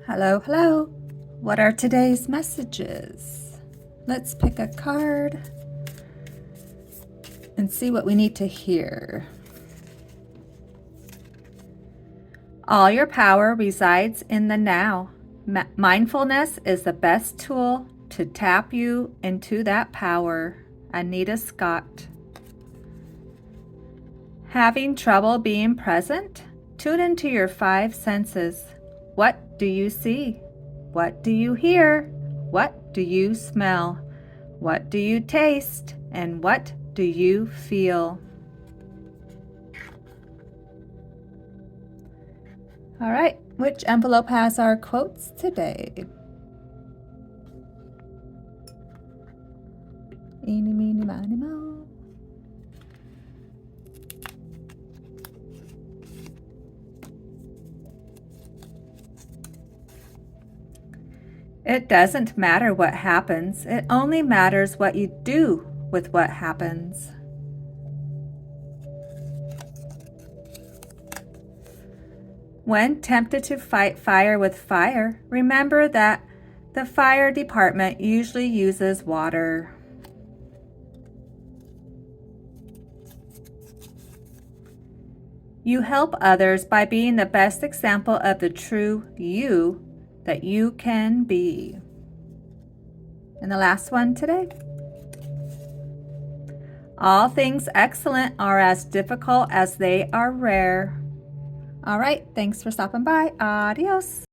Hello, hello. What are today's messages? Let's pick a card and see what we need to hear. All your power resides in the now. Mindfulness is the best tool to tap you into that power. Anita Scott. Having trouble being present? Tune into your 5 senses. What do you see? What do you hear? What do you smell? What do you taste? And what do you feel? All right, which envelope has our quotes today? Eeny, meeny, miny, moe. It doesn't matter what happens. It only matters what you do with what happens. When tempted to fight fire with fire, remember that the fire department usually uses water. You help others by being the best example of the true you that you can be. And the last one today. All things excellent are as difficult as they are rare. All right, thanks for stopping by. Adios.